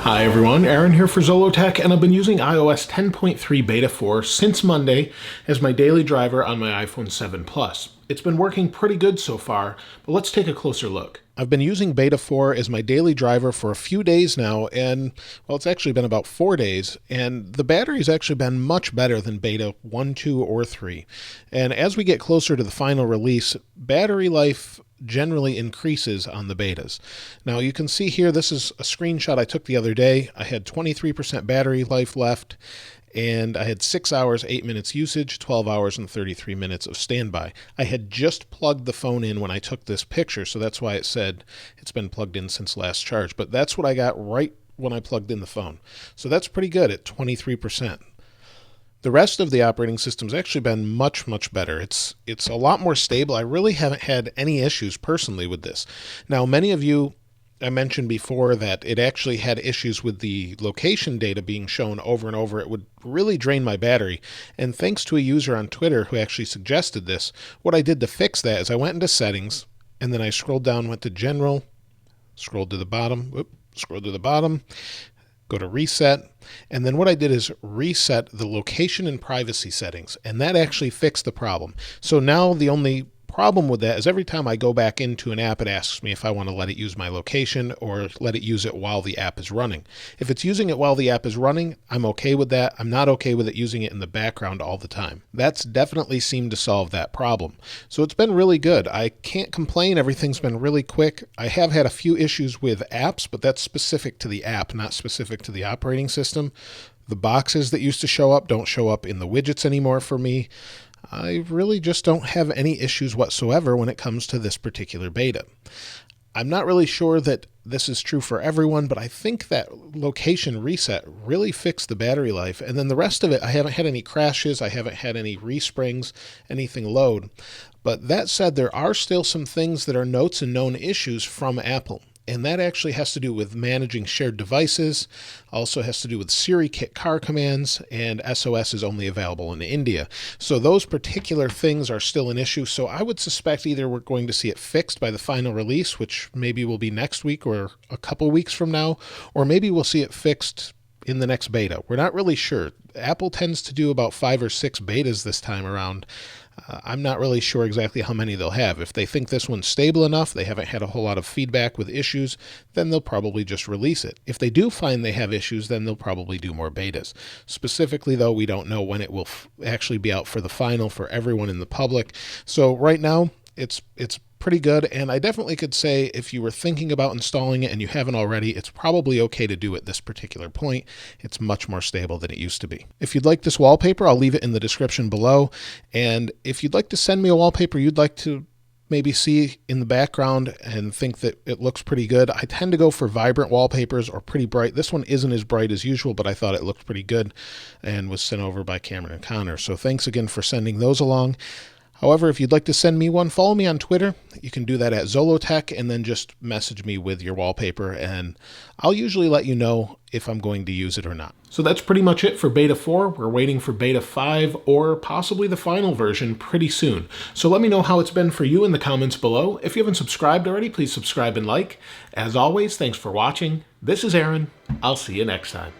Hi everyone, Aaron here for Zollotech, and I've been using iOS 10.3 Beta 4 since Monday as my daily driver on my iPhone 7 Plus. It's been working pretty good so far, but let's take a closer look. I've been using Beta 4 as my daily driver for a few days now, and well, it's actually been about 4 days, and the battery's actually been much better than Beta 1, 2, or 3. And as we get closer to the final release, battery life generally increases on the betas. Now you can see here, this is a screenshot I took the other day. I had 23% battery life left, and I had 6 hours, 8 minutes usage, 12 hours, and 33 minutes of standby. I had just plugged the phone in when I took this picture, so that's why it said it's been plugged in since last charge. But that's what I got right when I plugged in the phone. So that's pretty good at 23%. The rest of the operating system's actually been much, much better. It's a lot more stable. I really haven't had any issues personally with this. Now, many of you, I mentioned before that it actually had issues with the location data being shown over and over. It would really drain my battery. And thanks to a user on Twitter who actually suggested this, what I did to fix that is I went into settings, and then I scrolled down, went to general, scrolled to the bottom, go to reset, and then what I did is reset the location and privacy settings, and that actually fixed the problem. So now the only problem with that is every time I go back into an app, it asks me if I want to let it use my location or let it use it while the app is running. If it's using it while the app is running, I'm okay with that. I'm not okay with it using it in the background all the time. That's definitely seemed to solve that problem. So it's been really good. I can't complain. Everything's been really quick. I have had a few issues with apps, but that's specific to the app, not specific to the operating system. The boxes that used to show up don't show up in the widgets anymore for me. I really just don't have any issues whatsoever when it comes to this particular beta. I'm not really sure that this is true for everyone, but I think that location reset really fixed the battery life. And then the rest of it, I haven't had any crashes. I haven't had any resprings, anything load. But that said, there are still some things that are notes and known issues from Apple. And that actually has to do with managing shared devices, also has to do with Siri Kit car commands, and SOS is only available in India. So those particular things are still an issue. So I would suspect either we're going to see it fixed by the final release, which maybe will be next week or a couple weeks from now, or maybe we'll see it fixed in the next beta. We're not really sure. Apple tends to do about 5 or 6 betas this time around. I'm not really sure exactly how many they'll have. If they think this one's stable enough, they haven't had a whole lot of feedback with issues, then they'll probably just release it. If they do find they have issues, then they'll probably do more betas. Specifically, though, we don't know when it will actually be out for the final for everyone in the public. So right now, it's pretty good, and I definitely could say if you were thinking about installing it and you haven't already, it's probably okay to do at this particular point. It's much more stable than it used to be. If you'd like this wallpaper, I'll leave it in the description below, and if you'd like to send me a wallpaper you'd like to maybe see in the background and think that it looks pretty good, I tend to go for vibrant wallpapers or pretty bright. This one isn't as bright as usual, but I thought it looked pretty good and was sent over by Cameron and Connor. So thanks again for sending those along. However, if you'd like to send me one, follow me on Twitter. You can do that at zollotech, and then just message me with your wallpaper, and I'll usually let you know if I'm going to use it or not. So that's pretty much it for Beta 4. We're waiting for Beta 5 or possibly the final version pretty soon. So let me know how it's been for you in the comments below. If you haven't subscribed already, please subscribe and like. As always, thanks for watching. This is Aaron. I'll see you next time.